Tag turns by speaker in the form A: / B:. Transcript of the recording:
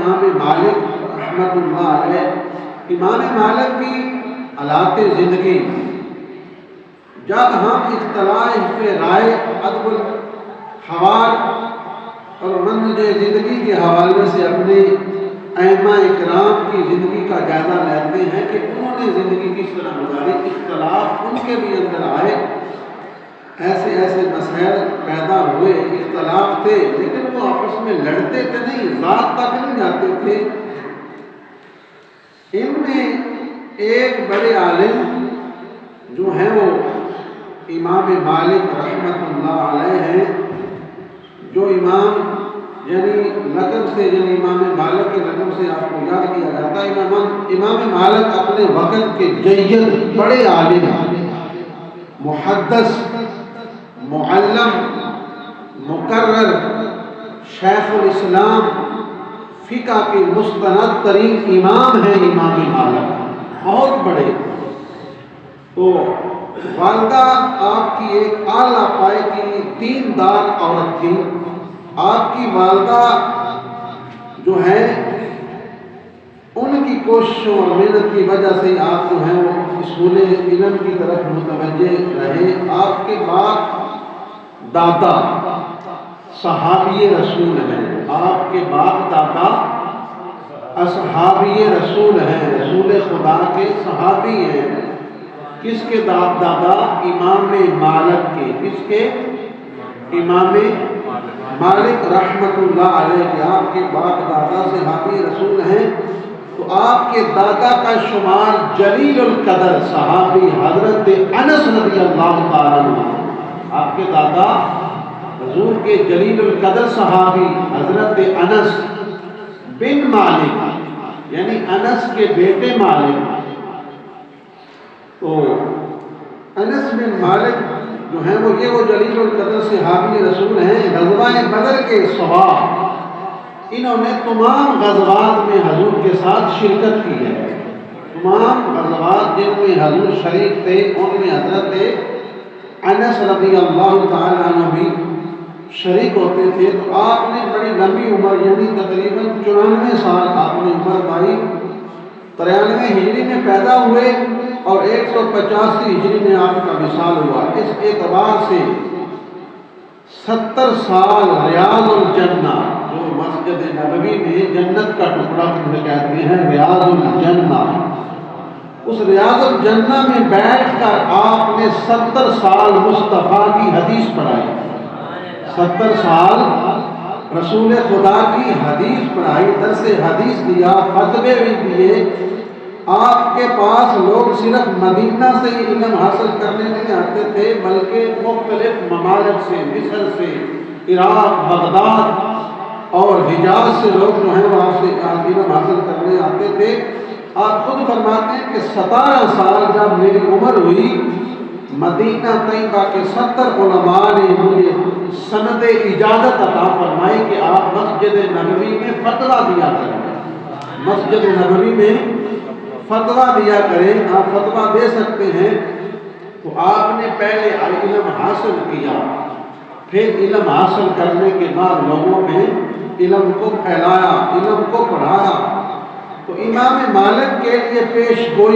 A: امام مالک رحمۃ اللہ علیہ۔ امام مالک کی حالات زندگی، جب ہم اختلاف رائے، ادب الحوار اور منہج زندگی کے حوالے سے اپنے ائمہ اکرام کی زندگی کا جائزہ لیتے ہیں کہ انہوں نے زندگی کس طرح گزاری، اختلاف ان کے بھی اندر آئے، ایسے ایسے مسائل پیدا ہوئے، اختلاف تھے، لیکن وہ آپس میں لڑتے تھے نہیں، ذات تک نہیں جاتے تھے۔ ان میں ایک بڑے عالم جو ہیں وہ امام مالک رحمۃ اللہ علیہ ہیں، جو امام یعنی لقب سے، یعنی امام مالک کے لقب سے آپ کو یاد کیا جاتا ہے۔ امام مالک اپنے وقت کے جید بڑے عالم، محدث، معلم، مقرر، شیخ الاسلام، فقہ کے مستند ترین امام ہیں امام مالک، بہت بڑے۔ تو والدہ آپ کی ایک اعلیٰ پائے کی دیندار عورت تھی۔ آپ کی والدہ جو ہے ان کی کوششوں اور محنت کی وجہ سے آپ جو ہیں وہ اصول علم کی طرف متوجہ رہے۔ آپ کے باپ دادا صحابی رسول ہیں، آپ کے باپ دادا اصحابی رسول ہیں، رسول خدا کے صحابی ہیں۔ کس کے باپ دادا؟ امام مالک کے۔ کس کے؟ امام مالک رحمۃ اللہ علیہ کے آپ کے باپ دادا صحابی رسول ہیں۔ تو آپ کے دادا کا شمار جلیل القدر صحابی حضرت انس رضی اللہ تعالیٰ عنہ، آپ کے دادا حضور کے جلیل القدر صحابی حضرت انس بن مالک، یعنی انس کے بیٹے مالک۔ تو انس بن مالک جو ہیں وہ جلیل القدر صحابی رسول ہیں۔ غزوہ بدر کے صحابہ انہوں نے تمام غزوات میں حضور کے ساتھ شرکت کی ہے۔ تمام غزوات جن میں حضور شریک تھے ان میں حضرت انس رضی اللہ تعالیٰ عنہ بھی شریک ہوتے تھے۔ تو آپ نے بڑی لمبی عمر، یعنی تقریباً 94 سال آپ نے عمر پائی۔ 93 ہجری میں پیدا ہوئے اور 185 ہجری میں آپ کا وصال ہوا۔ اس اعتبار سے 70 سال ریاض الجنہ، جو مسجد نبوی میں جنت کا ٹکڑا کہتے ہیں ریاض الجنہ، اس ریاض الجنہ میں بیٹھ کر آپ نے 70 سال مصطفیٰ کی حدیث پڑھائی۔ 70 سال رسول خدا کی حدیث پڑھائی، درس حدیث دیا، فتوے بھی دیے۔ آپ کے پاس لوگ صرف مدینہ سے ہی علم حاصل کرنے نہیں آتے تھے، بلکہ مختلف ممالک سے، مصر سے، عراق، بغداد اور حجاز سے لوگ جو ہیں وہ آپ سے علم حاصل کرنے آتے تھے۔ آپ خود فرماتے ہیں کہ 17 سال جب میری عمر ہوئی، مدینہ طیبہ کے 70 علماء نے مجھے سند اجازت عطا فرمائی کہ آپ مسجد نبوی میں فتویٰ دیا کریں۔ مسجد نبوی میں فتویٰ دیا کریں، آپ فتویٰ دے سکتے ہیں۔ تو آپ نے پہلے علم حاصل کیا، پھر علم حاصل کرنے کے بعد لوگوں میں علم کو پھیلایا، علم کو پڑھایا۔ تو امام مالک کے لیے پیش گوئی